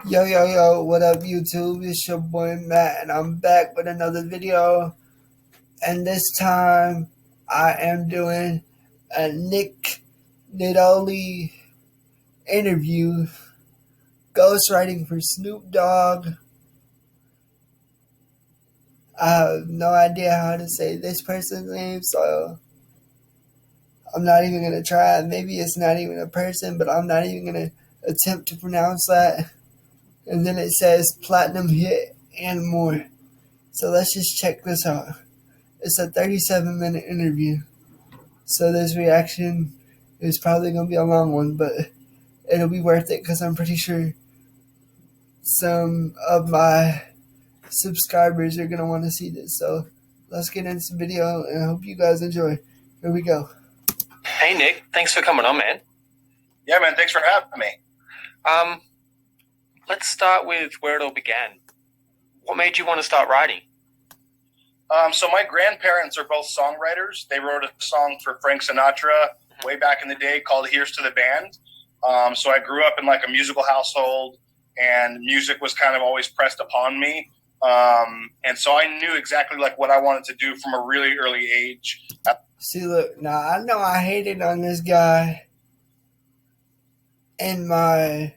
Yo, yo, yo, what up, YouTube? It's your boy Matt, and I'm back with another video. And this time, I am doing a Nick Nittoli interview, ghostwriting for Snoop Dogg. I have no idea how to say this person's name, so I'm not even going to try. Maybe it's not even a person, but I'm not even going to attempt to pronounce that. And then it says platinum hit and more. So let's just check this out. It's a 37-minute interview. So this reaction is probably going to be a long one, but it'll be worth it because I'm pretty sure some of my subscribers are going to want to see this. So let's get into the video and I hope you guys enjoy. Here we go. Hey, Nick. Thanks for coming on, man. Yeah, man. Thanks for having me. Let's start with where it all began. What made you want to start writing? So my grandparents are both songwriters. They wrote a song for Frank Sinatra way back in the day called Here's to the Band. So I grew up in like a musical household and music was kind of always pressed upon me. And so I knew exactly like what I wanted to do from a really early age. See, look, now I know I hated on this guy in my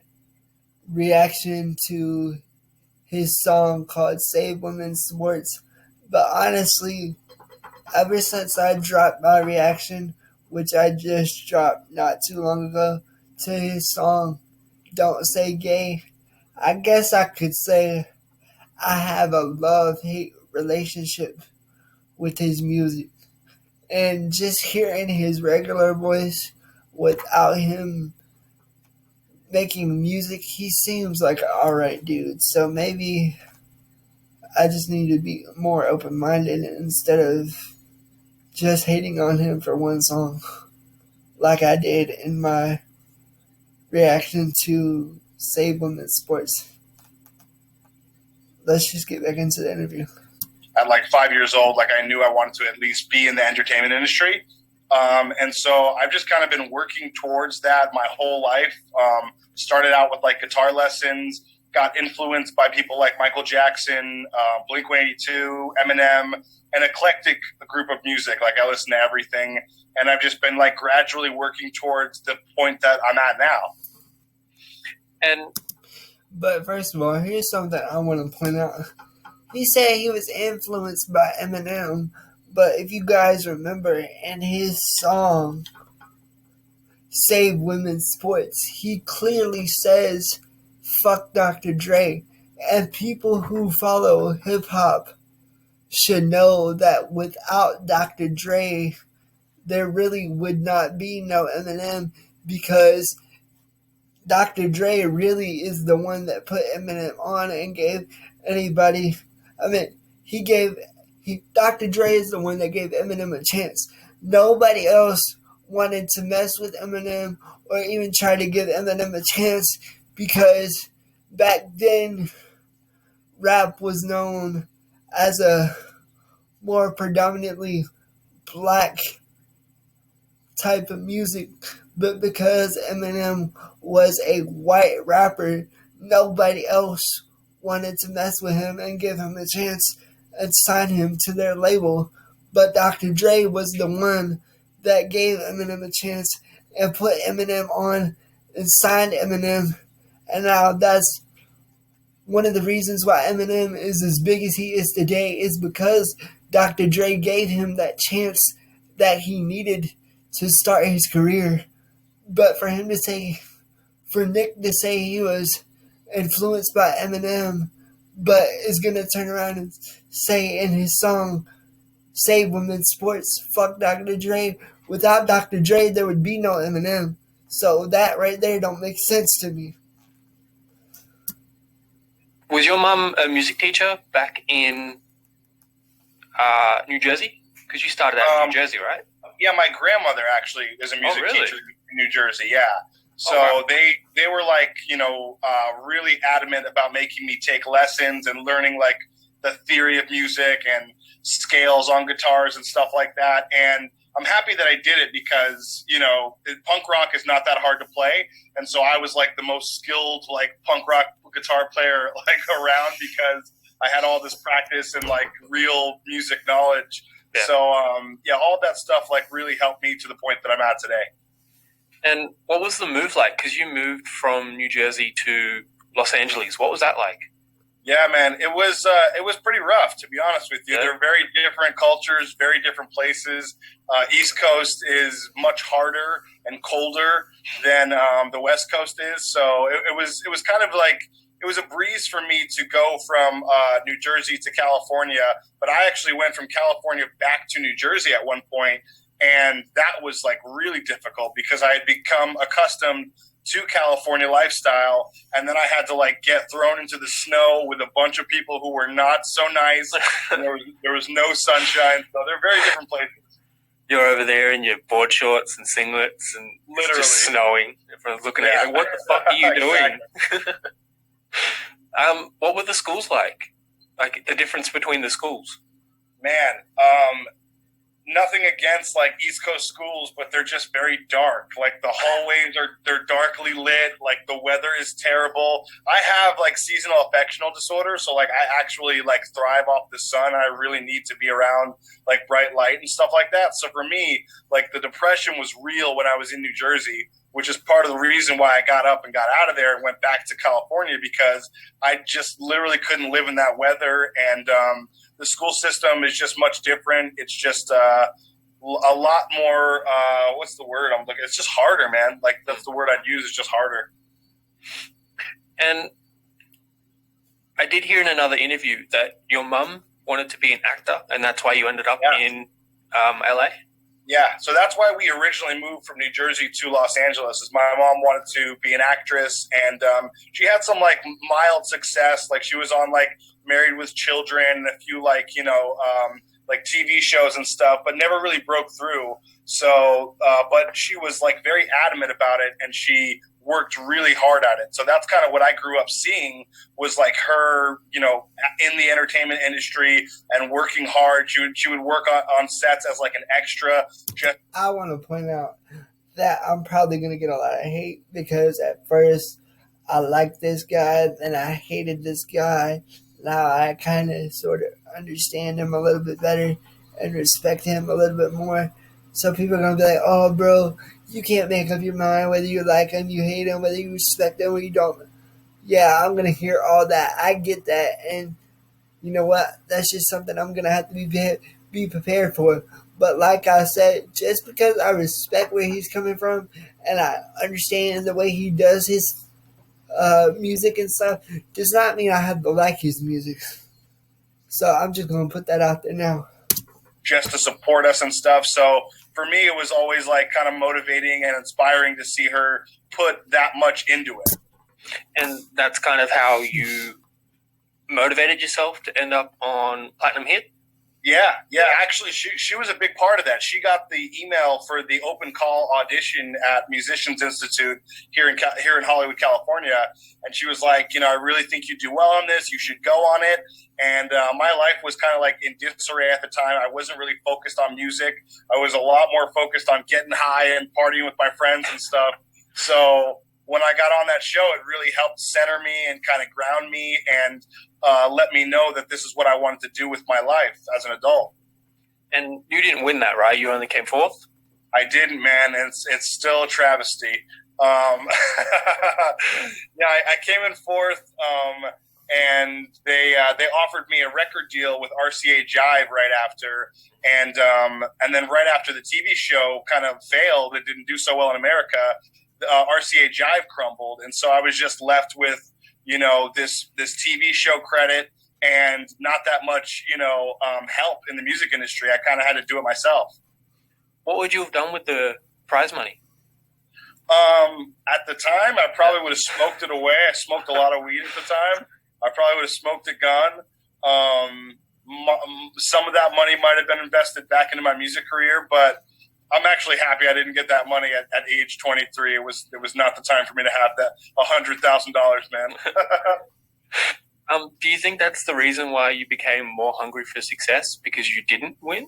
reaction to his song called Save Women's Sports. But honestly, ever since I dropped my reaction, which I just dropped not too long ago, to his song Don't Say Gay, I guess I could say I have a love-hate relationship with his music. And just hearing his regular voice without him making music, he seems like an alright dude. So maybe I just need to be more open-minded instead of just hating on him for one song like I did in my reaction to Save Women's Sports. Let's just get back into the interview. At like 5 years old, like I knew I wanted to at least be in the entertainment industry. And so I've just kind of been working towards that my whole life. Started out with like guitar lessons, got influenced by people like Michael Jackson, Blink-182, Eminem, an eclectic group of music. Like I listen to everything. And I've just been like gradually working towards the point that I'm at now. But first of all, here's something I want to point out. He said he was influenced by Eminem, but if you guys remember in his song Save Women's Sports, he clearly says fuck Dr. Dre. And people who follow hip-hop should know that without Dr. Dre, there really would not be no Eminem, because Dr. Dre really is the one that put Eminem on and gave anybody... Dr. Dre is the one that gave Eminem a chance. Nobody else wanted to mess with Eminem or even try to give Eminem a chance, because back then rap was known as a more predominantly black type of music. But because Eminem was a white rapper, nobody else wanted to mess with him and give him a chance and sign him to their label. But Dr. Dre was the one that gave Eminem a chance and put Eminem on and signed Eminem. And now that's one of the reasons why Eminem is as big as he is today, is because Dr. Dre gave him that chance that he needed to start his career. But for Nick to say he was influenced by Eminem, but is going to turn around and say in his song Save Women's Sports, fuck Dr. Dre. Without Dr. Dre, there would be no Eminem. So that right there don't make sense to me. Was your mum a music teacher back in New Jersey? Because you started out in New Jersey, right? Yeah, my grandmother actually is a music teacher in New Jersey, yeah. So they were like, really adamant about making me take lessons and learning like the theory of music and scales on guitars and stuff like that. And I'm happy that I did it because, punk rock is not that hard to play. And so I was like the most skilled like punk rock guitar player like around because I had all this practice and like real music knowledge. Yeah. So, all that stuff like really helped me to the point that I'm at today. And what was the move like? Because you moved from New Jersey to Los Angeles. What was that like? Yeah, man, it was pretty rough, to be honest with you. Yeah. They're very different cultures, very different places. East Coast is much harder and colder than the West Coast is. So it was kind of like, it was a breeze for me to go from New Jersey to California. But I actually went from California back to New Jersey at one point, and that was like really difficult because I had become accustomed to California lifestyle, and then I had to like get thrown into the snow with a bunch of people who were not so nice. And there was no sunshine, so they're very different places. You're over there in your board shorts and singlets, and literally it's just snowing. Everyone's looking at you like, "What the fuck are you doing?" Exactly. What were the schools like? Like the difference between the schools? Man, nothing against like East Coast schools, but they're just very dark. Like the hallways they're darkly lit. Like the weather is terrible. I have like seasonal affectional disorder, so like I actually like thrive off the sun. I really need to be around like bright light and stuff like that. So for me, like the depression was real when I was in New Jersey, which is part of the reason why I got up and got out of there and went back to California, because I just literally couldn't live in that weather. And the school system is just much different. It's just a lot more, what's the word I'm looking? It's just harder, man. Like that's the word I'd use. It's just harder. And I did hear in another interview that your mum wanted to be an actor, and that's why you ended up in LA. Yeah, so that's why we originally moved from New Jersey to Los Angeles. Is my mom wanted to be an actress, and she had some like mild success. Like she was on like Married with Children and a few like like TV shows and stuff, but never really broke through. So, but she was like very adamant about it, and she worked really hard at it. So that's kind of what I grew up seeing, was like her, in the entertainment industry and working hard. She would work on sets as like an extra. I want to point out that I'm probably going to get a lot of hate, because at first I liked this guy, then I hated this guy. Now I kind of sort of understand him a little bit better and respect him a little bit more. So people are going to be like, "Oh, bro, you can't make up your mind whether you like him, you hate him, whether you respect him or you don't." Yeah, I'm going to hear all that. I get that. And you know what? That's just something I'm going to have to be prepared for. But like I said, just because I respect where he's coming from and I understand the way he does his music and stuff, does not mean I have to like his music. So I'm just going to put that out there now. Just to support us and stuff. So for me, it was always like kind of motivating and inspiring to see her put that much into it. And that's kind of how you motivated yourself to end up on Platinum Hit? Yeah. Actually, she was a big part of that. She got the email for the open call audition at Musicians Institute here in Hollywood, California, and she was like, I really think you do well on this. You should go on it. And my life was kind of like in disarray at the time. I wasn't really focused on music. I was a lot more focused on getting high and partying with my friends and stuff. So when I got on that show, it really helped center me and kind of ground me and let me know that this is what I wanted to do with my life as an adult. And you didn't win that, right? You only came fourth? I didn't, man. It's still a travesty. I came in fourth, and they offered me a record deal with RCA Jive right after, and then right after the TV show kind of failed, it didn't do so well in America. RCA Jive crumbled, and so I was just left with this TV show credit and not that much help in the music industry. I kind of had to do it myself. What would you have done with the prize money? At the time, I probably would have smoked it away. I smoked a lot of weed at the time. I probably would have smoked a gun. Some of that money might have been invested back into my music career, but I'm actually happy I didn't get that money at age 23. It was not the time for me to have that $100,000, man. Do you think that's the reason why you became more hungry for success, because you didn't win?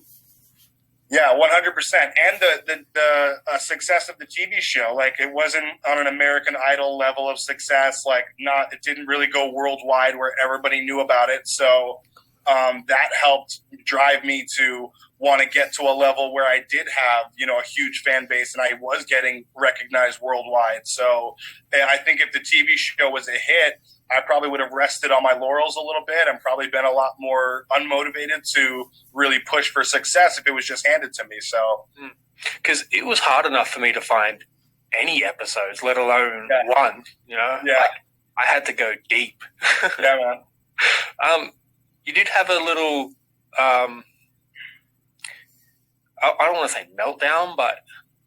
Yeah, 100%. And the success of the TV show, like it wasn't on an American Idol level of success. Like it didn't really go worldwide where everybody knew about it. So that helped drive me to want to get to a level where I did have, a huge fan base and I was getting recognized worldwide. So I think if the TV show was a hit, I probably would have rested on my laurels a little bit and probably been a lot more unmotivated to really push for success if it was just handed to me. So, because it was hard enough for me to find any episodes, let alone one. Yeah, like, I had to go deep. Yeah, man. You did have a little, I don't want to say meltdown, but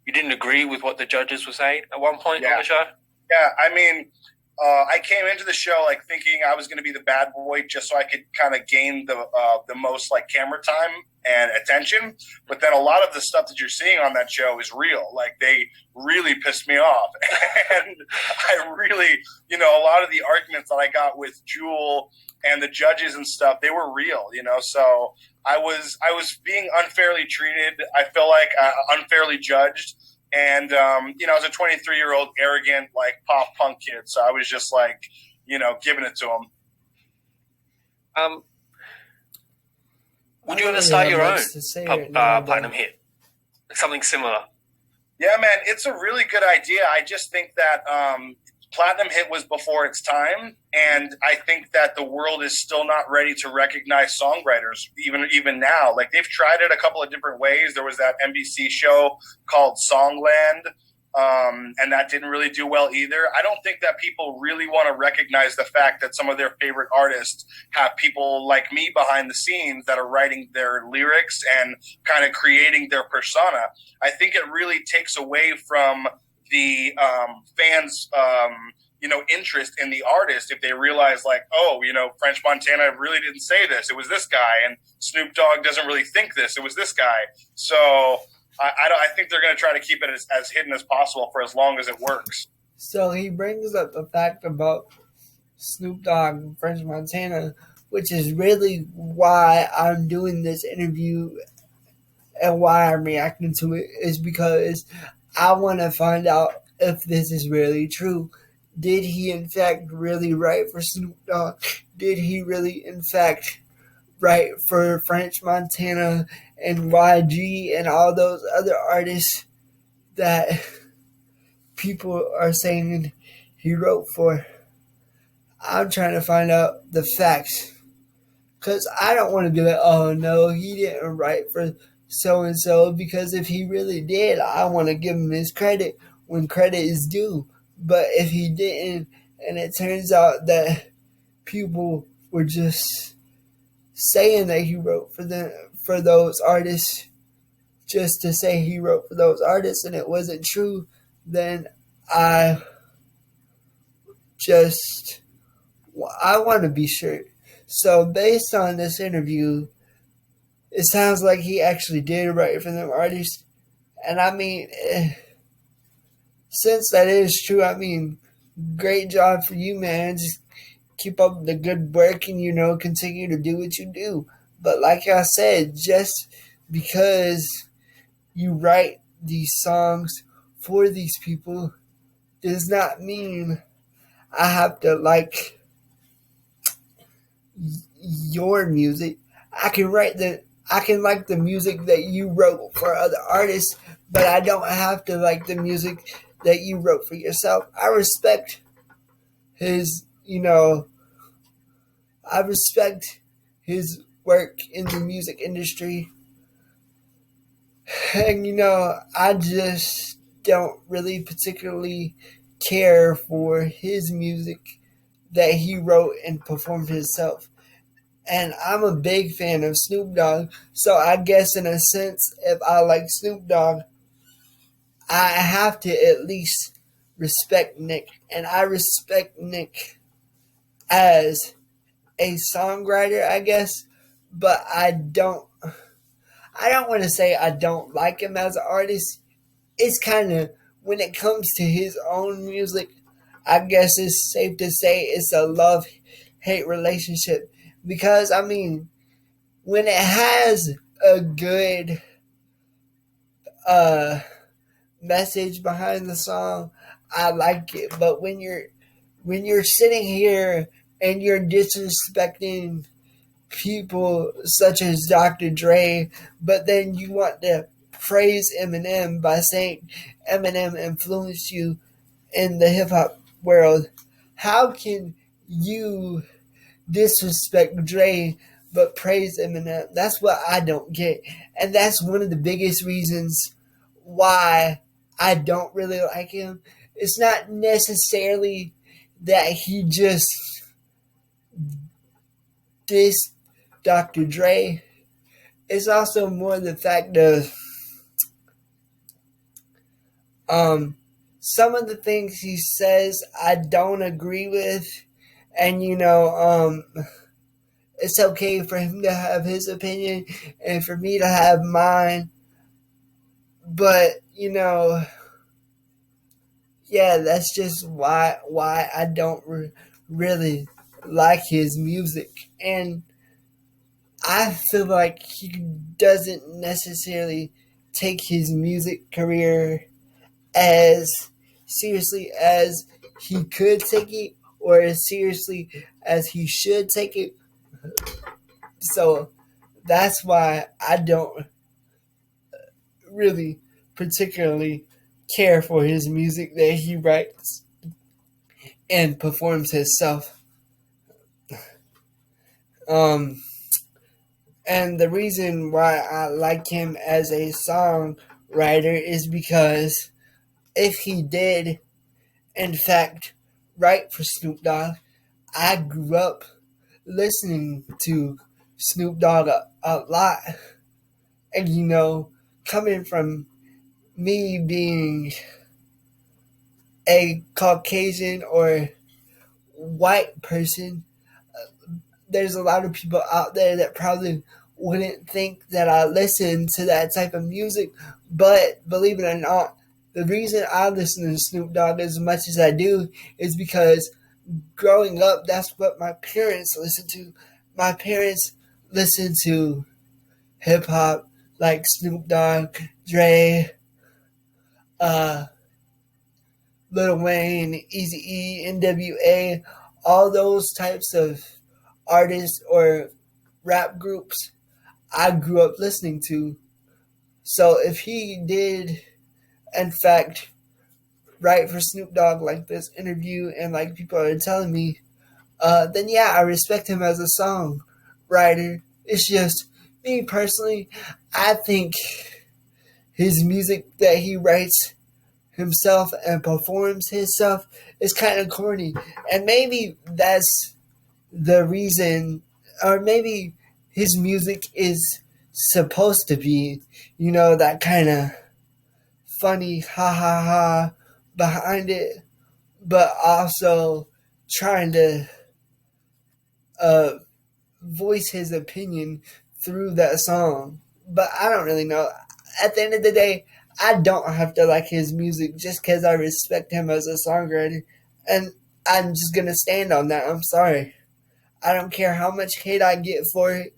you didn't agree with what the judges were saying at one point on the show. Yeah, I mean, I came into the show like thinking I was going to be the bad boy just so I could kind of gain the most like camera time and attention. But then a lot of the stuff that you're seeing on that show is real. Like they really pissed me off. And I really, a lot of the arguments that I got with Jewel and the judges and stuff, they were real, so I was being unfairly treated. I feel like unfairly judged. And, I was a 23-year-old arrogant, like pop punk kid. So I was just like, giving it to him. Would you ever start your own platinum hit? Something similar? Yeah, man, it's a really good idea. I just think that platinum hit was before its time. And I think that the world is still not ready to recognize songwriters, even now. Like they've tried it a couple of different ways. There was that NBC show called Songland, and that didn't really do well either. I don't think that people really want to recognize the fact that some of their favorite artists have people like me behind the scenes that are writing their lyrics and kind of creating their persona. I think it really takes away from the fans' interest in the artist if they realize like, oh, French Montana really didn't say this. It was this guy. And Snoop Dogg doesn't really think this. It was this guy. So I think they're going to try to keep it as hidden as possible for as long as it works. So he brings up the fact about Snoop Dogg and French Montana, which is really why I'm doing this interview and why I'm reacting to it, is because I want to find out if this is really true. Did he, in fact, really write for Snoop Dogg? Did he really, in fact, write for French Montana and YG and all those other artists that people are saying he wrote for? I'm trying to find out the facts. Because I don't want to be like, oh, no, he didn't write for so-and-so. Because if he really did, I want to give him his credit when credit is due. But if he didn't, and it turns out that people were just saying that he wrote for those artists just to say he wrote for those artists and it wasn't true, then I want to be sure. So based on this interview, it sounds like he actually did write for them artists. And I mean, since that is true, I mean, great job for you, man. Just keep up the good work and, continue to do what you do. But like I said, just because you write these songs for these people does not mean I have to like your music. I can like the music that you wrote for other artists, but I don't have to like the music that you wrote for yourself. I respect his work in the music industry. And, I just don't really particularly care for his music that he wrote and performed himself. And I'm a big fan of Snoop Dogg. So I guess in a sense, if I like Snoop Dogg, I have to at least respect Nick. And I respect Nick as a songwriter, I guess. But I don't want to say I don't like him as an artist. It's kind of, when it comes to his own music, I guess it's safe to say it's a love-hate relationship. Because, I mean, when it has a good message behind the song, I like it. But when you're sitting here and you're disrespecting people such as Dr. Dre, but then you want to praise Eminem by saying Eminem influenced you in the hip hop world, how can you disrespect Dre but praise Eminem? That's what I don't get. And that's one of the biggest reasons why I don't really like him. It's not necessarily that he just dissed Dr. Dre. It's also more the fact of some of the things he says I don't agree with. And it's okay for him to have his opinion and for me to have mine. But yeah, that's just why I don't really like his music. And I feel like he doesn't necessarily take his music career as seriously as he could take it, or as seriously as he should take it. So that's why I don't really particularly care for his music that he writes and performs himself. And the reason why I like him as a songwriter is because if he did, in fact, write for Snoop Dogg, I grew up listening to Snoop Dogg a lot. And coming from me being a Caucasian or white person, there's a lot of people out there that probably wouldn't think that I listen to that type of music. But believe it or not, the reason I listen to Snoop Dogg as much as I do is because growing up, that's what my parents listened to. My parents listened to hip hop like Snoop Dogg, Dre, Lil Wayne, Eazy-E, NWA, all those types of artists or rap groups I grew up listening to. So if he did, in fact, write for Snoop Dogg like this interview and like people are telling me, then yeah, I respect him as a songwriter. It's just me personally, I think his music that he writes himself and performs himself is kind of corny. And maybe that's the reason, or maybe his music is supposed to be, that kind of funny ha ha ha behind it, but also trying to voice his opinion through that song. But I don't really know. At the end of the day, I don't have to like his music just because I respect him as a songwriter. And I'm just going to stand on that. I'm sorry. I don't care how much hate I get for it.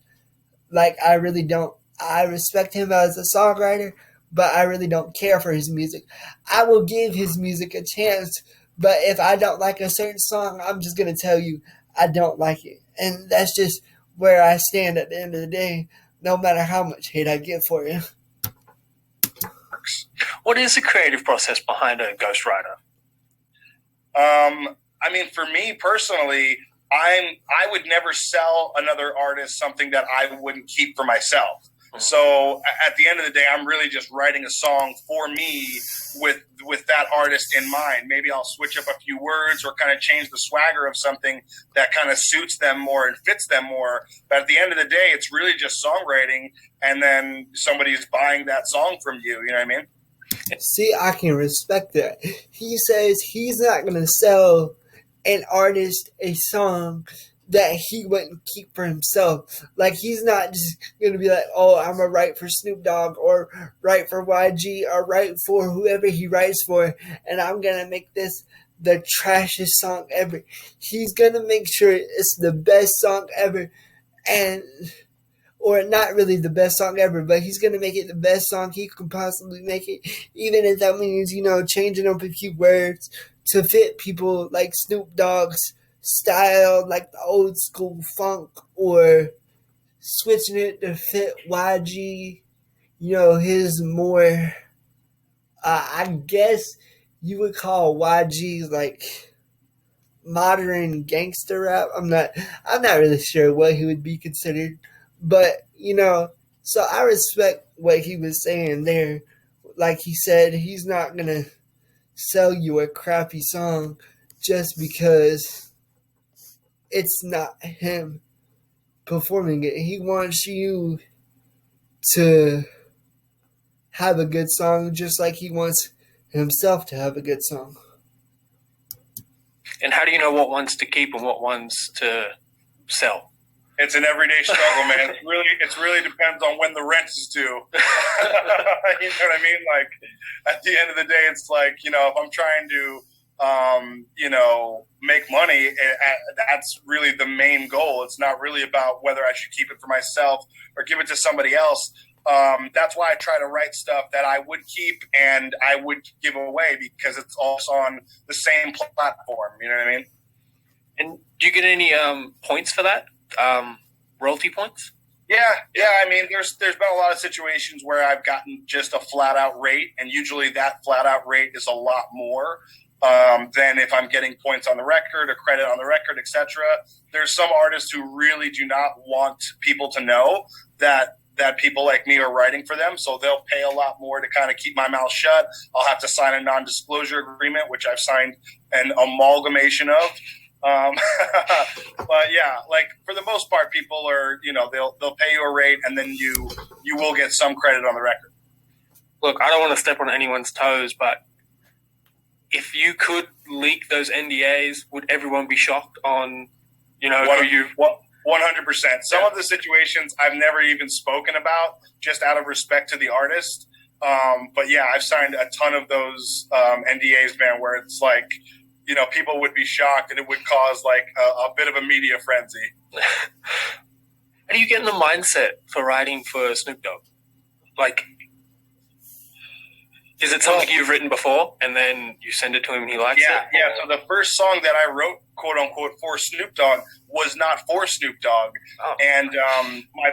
Like, I really don't. I respect him as a songwriter, but I really don't care for his music. I will give his music a chance, but if I don't like a certain song, I'm just going to tell you I don't like it. And that's just where I stand at the end of the day, no matter how much hate I get for it. What is the creative process behind a ghostwriter? I mean, for me personally, I would never sell another artist something that I wouldn't keep for myself. So at the end of the day, I'm really just writing a song for me with that artist in mind. Maybe I'll switch up a few words or kind of change the swagger of something that kind of suits them more and fits them more. But at the end of the day, it's really just songwriting, and then somebody's buying that song from you. You know what I mean? See, I can respect that. He says he's not going to sell an artist a song that he wouldn't keep for himself. Like, he's not just going to be like, oh, I'm going to write for Snoop Dogg or write for YG or write for whoever he writes for, and I'm going to make this the trashiest song ever. He's going to make sure it's the best song ever, or not really the best song ever, but he's going to make it the best song he can possibly make it, even if that means, changing up a few words to fit people like Snoop Dogg's style, like the old school funk, or switching it to fit YG, his more, I guess you would call YG like modern gangster rap. I'm not really sure what he would be considered, but so I respect what he was saying there. Like he said, he's not gonna sell you a crappy song just because it's not him performing it. He wants you to have a good song just like he wants himself to have a good song. And how do you know what ones to keep and what ones to sell? It's an everyday struggle, man. It really depends on when the rent is due. You know what I mean? Like, at the end of the day, it's like, if I'm trying to, make money, that's really the main goal. It's not really about whether I should keep it for myself or give it to somebody else. That's why I try to write stuff that I would keep and I would give away, because it's also on the same platform. You know what I mean? And do you get any points for that? Royalty points? Yeah. I mean, there's been a lot of situations where I've gotten just a flat out rate, and usually that flat out rate is a lot more than if I'm getting points on the record or credit on the record, etc. There's some artists who really do not want people to know that people like me are writing for them, so they'll pay a lot more to kind of keep my mouth shut. I'll have to sign a non-disclosure agreement, which I've signed an amalgamation of. But yeah, like for the most part, people are, they'll pay you a rate, and then you will get some credit on the record. Look, I don't want to step on anyone's toes, but if you could leak those NDAs, would everyone be shocked on, who you? 100%. Some of the situations I've never even spoken about, just out of respect to the artist. But yeah, I've signed a ton of those NDAs, man, where it's like, people would be shocked, and it would cause like a bit of a media frenzy. How do you get in the mindset for writing for Snoop Dogg? Like, is it something you've written before and then you send it to him and he likes it? Yeah. So the first song that I wrote, quote unquote, for Snoop Dogg was not for Snoop Dogg. Oh. And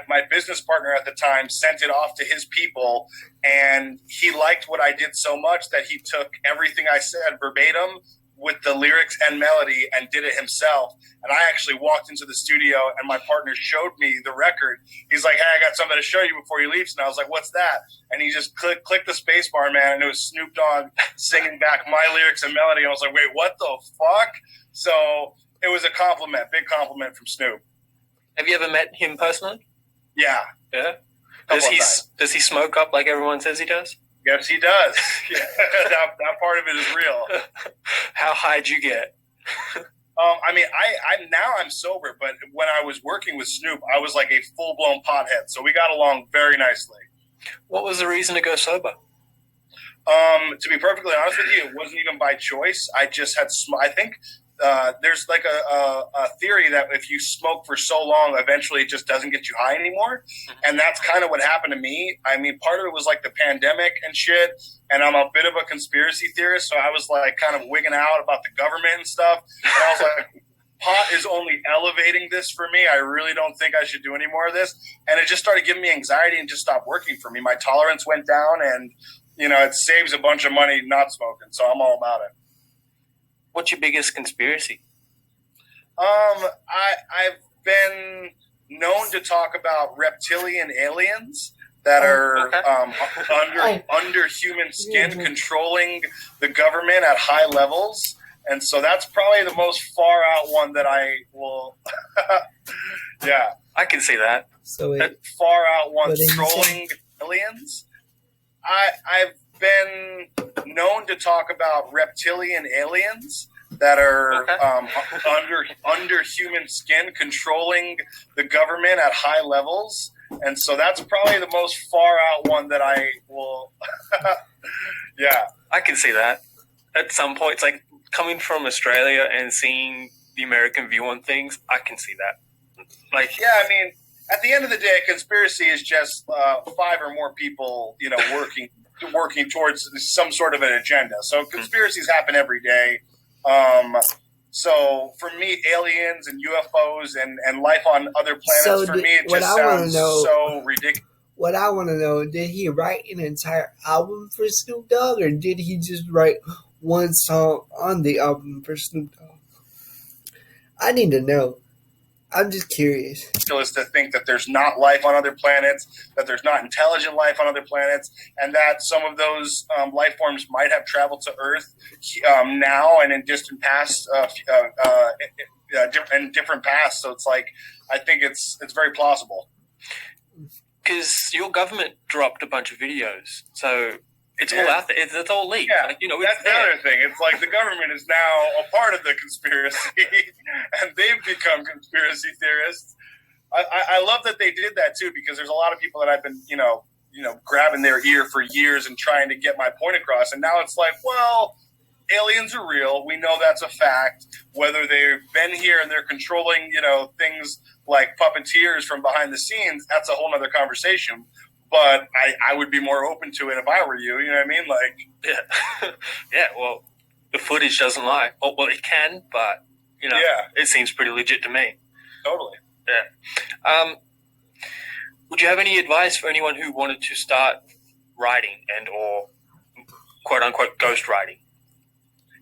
my business partner at the time sent it off to his people, and he liked what I did so much that he took everything I said verbatim with the lyrics and melody and did it himself. And I actually walked into the studio, and my partner showed me the record. He's like, "Hey, I got something to show you before he leaves." And I was like, "What's that?" And he just clicked the space bar, man, and it was Snoop Dogg singing back my lyrics and melody. And I was like, "Wait, what the fuck?" So it was a big compliment from Snoop. Have you ever met him personally? Yeah. Does he smoke up like everyone says he does? Yes, he does. that part of it is real. How high'd you get? I mean, I'm sober, but when I was working with Snoop, I was like a full-blown pothead, so we got along very nicely. What was the reason to go sober? To be perfectly honest with you, it wasn't even by choice. I just had I think there's like a theory that if you smoke for so long, eventually it just doesn't get you high anymore. And that's kind of what happened to me. I mean, part of it was like the pandemic and shit, and I'm a bit of a conspiracy theorist, so I was like kind of wigging out about the government and stuff. And I was like, pot is only elevating this for me. I really don't think I should do any more of this. And it just started giving me anxiety and just stopped working for me. My tolerance went down, and it saves a bunch of money not smoking, so I'm all about it. What's your biggest conspiracy? I've been known to talk about reptilian aliens that are under human skin, controlling the government at high levels, and so that's probably the most far out one that I will. Yeah, I can see that. So that far out one, trolling aliens. I've been known to talk about reptilian aliens that are under human skin, controlling the government at high levels, and so that's probably the most far out one that I will. Yeah, I can see that. At some point, it's like coming from Australia and seeing the American view on things. I can see that. Like, yeah, I mean, at the end of the day, a conspiracy is just 5 or more people, working towards some sort of an agenda. So conspiracies happen every day. So for me, aliens and UFOs and life on other planets, it just sounds so ridiculous. What I want to know, did he write an entire album for Snoop Dogg, or did he just write one song on the album for Snoop Dogg? I need to know. I'm just curious. Is to think that there's not life on other planets, that there's not intelligent life on other planets, and that some of those life forms might have traveled to Earth now and in distant past, in different pasts. So it's like, I think it's very plausible. Because your government dropped a bunch of videos, so it's all out there. It's all leaked. Yeah, that's the other thing. It's like the government is now a part of the conspiracy, and they've become conspiracy theorists. I love that they did that too, because there's a lot of people that I've been, grabbing their ear for years and trying to get my point across, and now it's like, well, aliens are real. We know that's a fact. Whether they've been here and they're controlling, things like puppeteers from behind the scenes, that's a whole other conversation. But I would be more open to it if I were you. You know what I mean? Like, yeah, yeah. Well, the footage doesn't lie. Well, it can, but it seems pretty legit to me. Totally. Yeah. Would you have any advice for anyone who wanted to start writing or quote unquote ghost writing?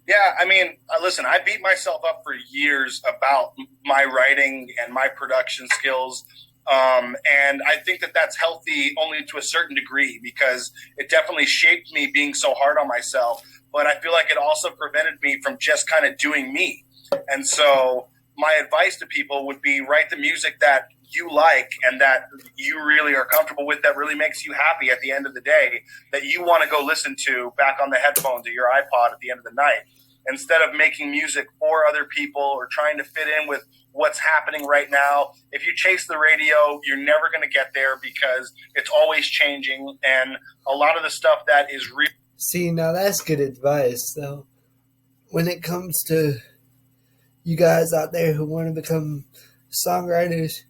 Yeah, I mean, listen, I beat myself up for years about my writing and my production skills. And I think that that's healthy only to a certain degree, because it definitely shaped me being so hard on myself. But I feel like it also prevented me from just kind of doing me. And so my advice to people would be, write the music that you like and that you really are comfortable with, that really makes you happy at the end of the day, that you want to go listen to back on the headphones or your iPod at the end of the night, instead of making music for other people or trying to fit in with what's happening right now. If you chase the radio, you're never going to get there, because it's always changing. And a lot of the stuff that is real. See, now that's good advice, though. When it comes to you guys out there who want to become songwriters,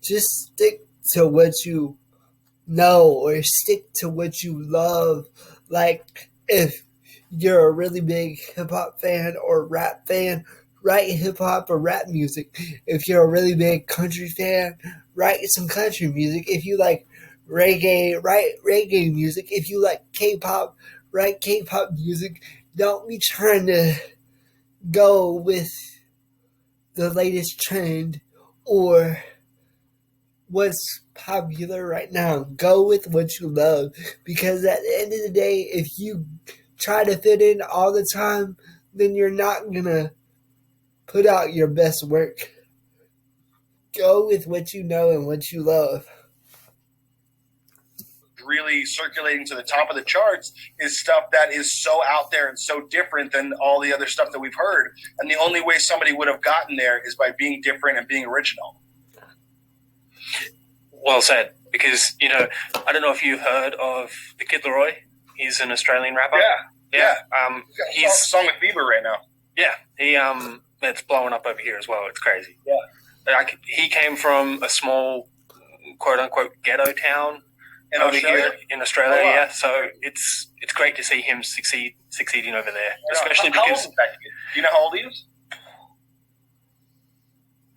just stick to what you know or stick to what you love. Like, if you're a really big hip-hop fan or rap fan, write hip-hop or rap music. If you're a really big country fan, write some country music. If you like reggae, write reggae music. If you like K-pop, write K-pop music. Don't be trying to go with the latest trend or what's popular right now. Go with what you love, because at the end of the day, if you try to fit in all the time, then you're not gonna put out your best work. Go with what you know and what you love. Really circulating to the top of the charts is stuff that is so out there and so different than all the other stuff that we've heard. And the only way somebody would have gotten there is by being different and being original. Well said. Because, I don't know if you heard of the Kid Laroi. He's an Australian rapper. Yeah. He's a song with Bieber right now. Yeah. It's blowing up over here as well. It's crazy. Yeah. He came from a small, quote unquote, ghetto town over here in Australia. Oh, wow. Yeah. So it's great to see him succeeding over there, especially how because. Old is that kid? Do you know how old he is?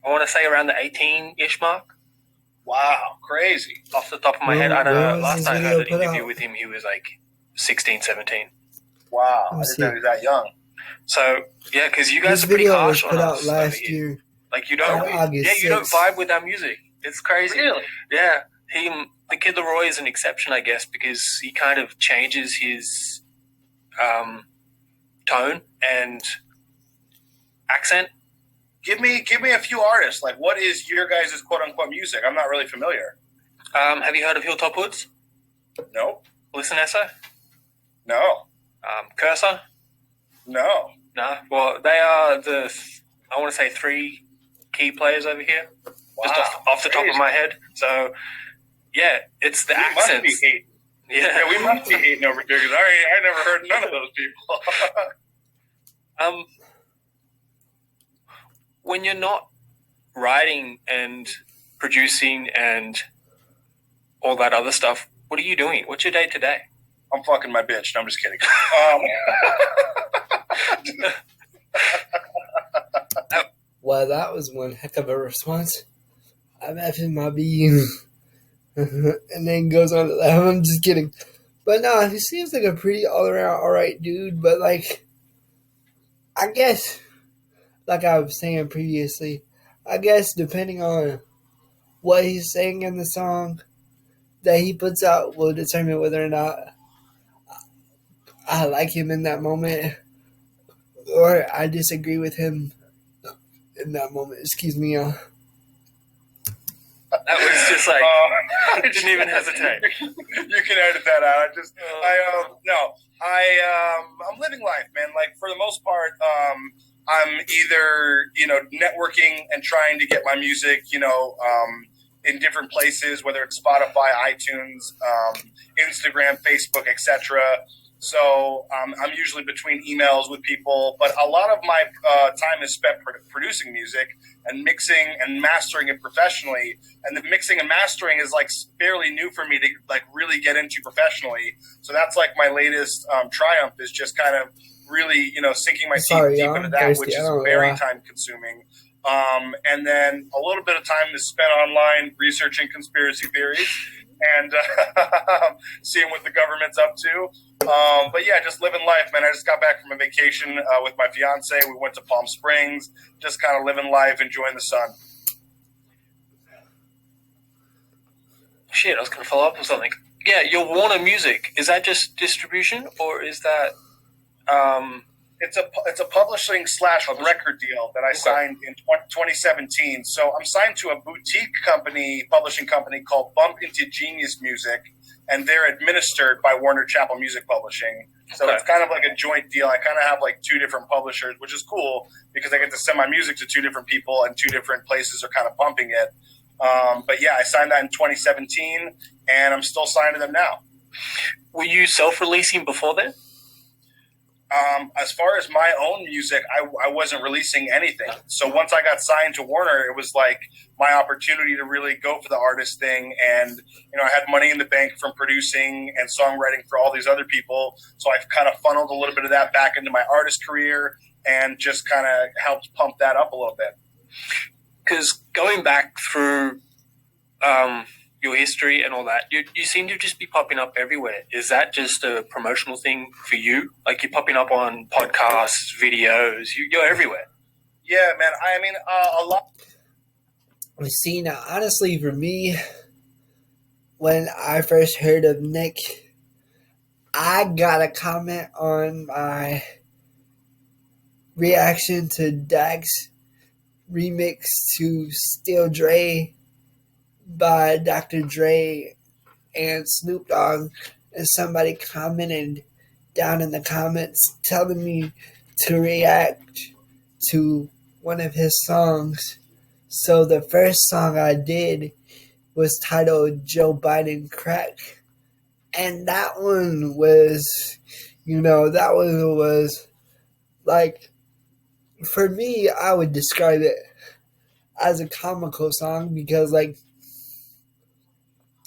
I want to say around the 18-ish mark. Wow, crazy. Off the top of my head, I don't know. Last time I heard an interview with him, he was like 16, 17. Wow, I didn't know he was that young. So, yeah, because you guys are pretty harsh on us last year. Like, you don't vibe with our music. It's crazy. Really? Yeah. The Kid Laroi is an exception, I guess, because he kind of changes his tone and accent. Give me a few artists. Like, what is your guys' quote unquote music? I'm not really familiar. Have you heard of Hilltop Hoods? No. Listen Essa? No. Cursor? No. No. Well, they are I want to say 3 key players over here. Wow. Just off the top of my head. So, yeah, it's the accents. Must be hating. Yeah, we must be hating over here, because I never heard none of those people. When you're not writing and producing and all that other stuff, what are you doing? What's your day to day? I'm fucking my bitch. No, I'm just kidding. Well, that was one heck of a response. I'm effing my being. And then goes on to that. I'm just kidding. But no, he seems like a pretty all-around alright dude. But, like, I guess, like I was saying previously, I guess depending on what he's saying in the song that he puts out will determine whether or not I like him in that moment or I disagree with him in that moment. Excuse me, y'all. That was just like, I didn't even hesitate. You can edit that out. I'm living life, man. Like, for the most part, I'm either, networking and trying to get my music, in different places, whether it's Spotify, iTunes, Instagram, Facebook, etc. So I'm usually between emails with people, but a lot of my time is spent producing music and mixing and mastering it professionally. And the mixing and mastering is like fairly new for me to like really get into professionally. So that's like my latest triumph, is just kind of really, sinking my teeth deep into that, which is very time consuming. And then a little bit of time is spent online researching conspiracy theories and seeing what the government's up to. But yeah, just living life, man. I just got back from a vacation with my fiance. We went to Palm Springs, just kind of living life, enjoying the sun. Shit, I was going to follow up on something. Yeah, your Warner Music, is that just distribution or is that... It's a publishing / record deal that I signed in 2017. So I'm signed to a boutique publishing company called Bump Into Genius Music, and they're administered by Warner Chappell Music Publishing. So it's kind of like a joint deal. I kind of have like two different publishers, which is cool because I get to send my music to two different people and two different places are kind of bumping it. But yeah, I signed that in 2017, and I'm still signed to them now. Were you self-releasing before then? As far as my own music, I wasn't releasing anything. So once I got signed to Warner, it was like my opportunity to really go for the artist thing. And, I had money in the bank from producing and songwriting for all these other people. So I've kind of funneled a little bit of that back into my artist career and just kind of helped pump that up a little bit. Because going back through your history and all that, you seem to just be popping up everywhere. Is that just a promotional thing for you? Like you're popping up on podcasts, videos, you're everywhere. Yeah, man. I mean, a lot. See, now, honestly, for me, when I first heard of Nick, I got a comment on my reaction to Dagg's remix to Still Dre by Dr. Dre and Snoop Dogg, and somebody commented down in the comments telling me to react to one of his songs. So the first song I did was titled Joe Biden Crack, and that one was, that one was like, for me, I would describe it as a comical song because like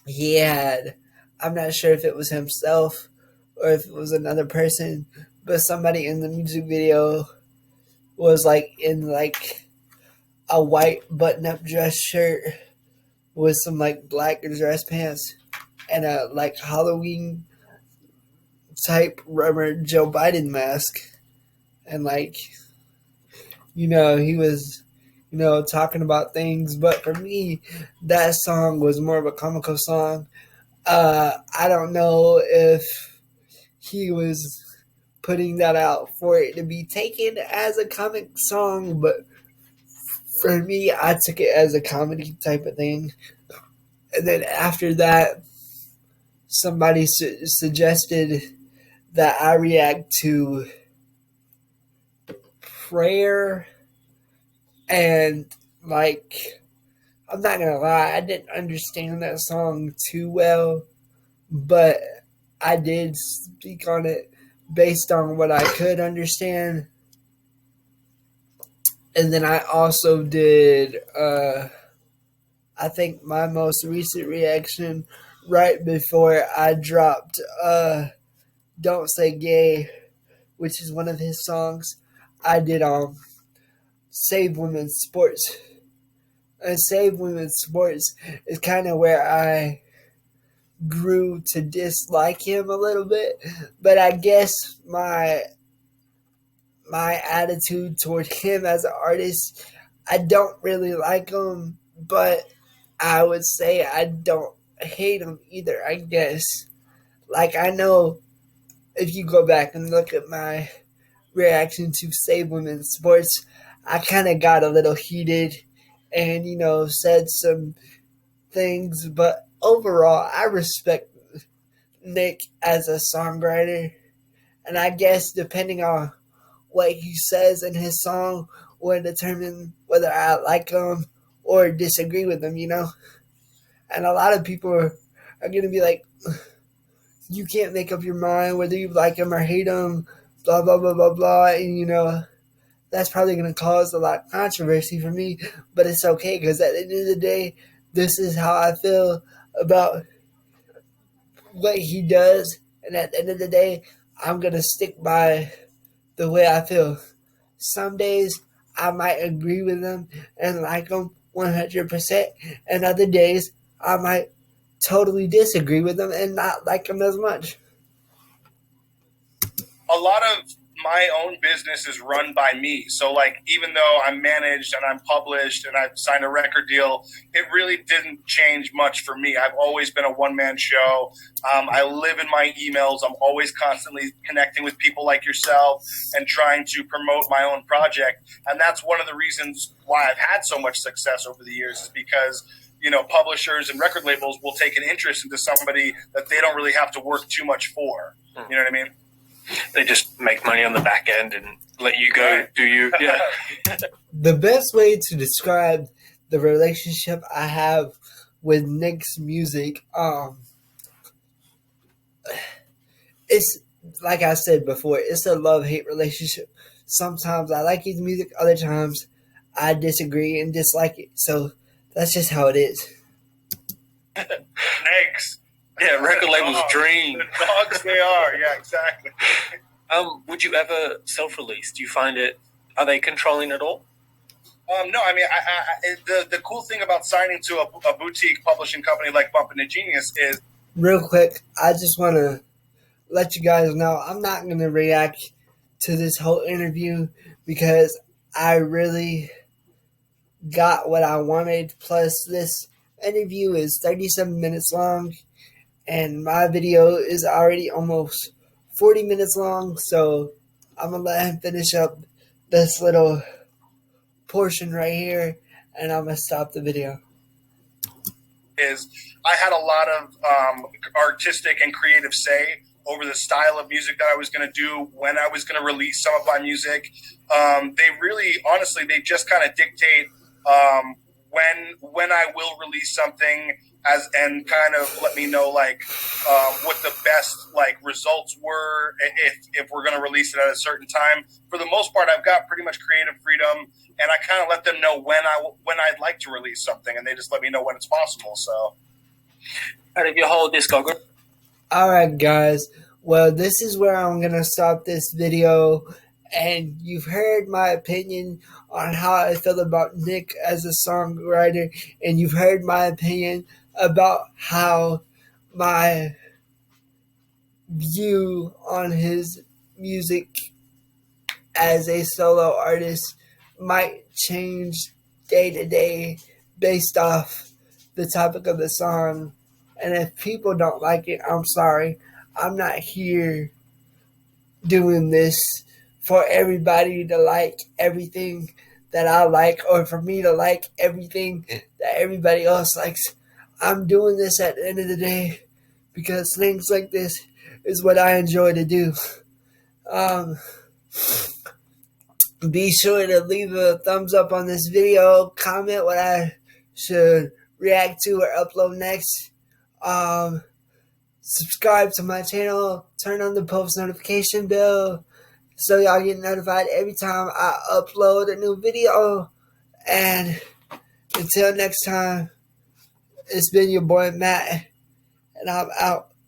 he had, I'm not sure if it was himself or if it was another person, but somebody in the music video was like in like a white button-up dress shirt with some like black dress pants and a like Halloween type rubber Joe Biden mask. And like, he was talking about things, but for me, that song was more of a comical song. I don't know if he was putting that out for it to be taken as a comic song, but for me, I took it as a comedy type of thing. And then after that, somebody suggested that I react to Prayer. And, like, I'm not going to lie, I didn't understand that song too well, but I did speak on it based on what I could understand. And then I also did I think my most recent reaction right before I dropped Don't Say Gay, which is one of his songs, I did Save Women's Sports. And Save Women's Sports is kind of where I grew to dislike him a little bit. But I guess my attitude toward him as an artist, I don't really like him, but I would say I don't hate him either, I guess. Like, I know if you go back and look at my reaction to Save Women's Sports, I kind of got a little heated and, said some things, but overall, I respect Nick as a songwriter, and I guess depending on what he says in his song will determine whether I like him or disagree with him, And a lot of people are going to be like, you can't make up your mind whether you like him or hate him, blah, blah, blah, blah, blah, and, that's probably going to cause a lot of controversy for me, but it's okay because at the end of the day, this is how I feel about what he does, and at the end of the day, I'm going to stick by the way I feel. Some days, I might agree with him and like him 100%, and other days, I might totally disagree with him and not like him as much. A lot of my own business is run by me. So, like, even though I'm managed and I'm published and I've signed a record deal, it really didn't change much for me. I've always been a one-man show. I live in my emails. I'm always constantly connecting with people like yourself and trying to promote my own project. And that's one of the reasons why I've had so much success over the years, is because publishers and record labels will take an interest into somebody that they don't really have to work too much for. You know what I mean? They just make money on the back end and let you go do you. Yeah. The best way to describe the relationship I have with Nick's music, it's like I said before, it's a love-hate relationship. Sometimes I like his music, other times I disagree and dislike it. So that's just how it is. Snakes. Yeah, record label's dream. The dogs they are. Yeah, exactly. Would you ever self-release? Do you find it? Are they controlling at all? No, I mean, the cool thing about signing to a boutique publishing company like Bumpin' the Genius is... Real quick, I just want to let you guys know I'm not going to react to this whole interview because I really got what I wanted. Plus, this interview is 37 minutes long, and my video is already almost 40 minutes long, so I'm going to let him finish up this little portion right here, and I'm going to stop the video. Is I had a lot of artistic and creative say over the style of music that I was going to do, when I was going to release some of my music. They really, honestly, they just kind of dictate when I will release something, and kind of let me know what the best results were if we're going to release it at a certain time. For the most part, I've got pretty much creative freedom, and I kind of let them know when I'd like to release something, and they just let me know when it's possible. So, out of your whole discography. All right, guys. Well, this is where I'm going to stop this video. And you've heard my opinion on how I feel about Nick as a songwriter. And you've heard my opinion about how my view on his music as a solo artist might change day to day based off the topic of the song. And if people don't like it, I'm sorry. I'm not here doing this for everybody to like everything that I like, or for me to like everything that everybody else likes. I'm doing this at the end of the day because things like this is what I enjoy to do. Be sure to leave a thumbs up on this video, comment what I should react to or upload next. Subscribe to my channel, turn on the post notification bell so y'all get notified every time I upload a new video. And until next time, It's been your boy Matt, and I'm out.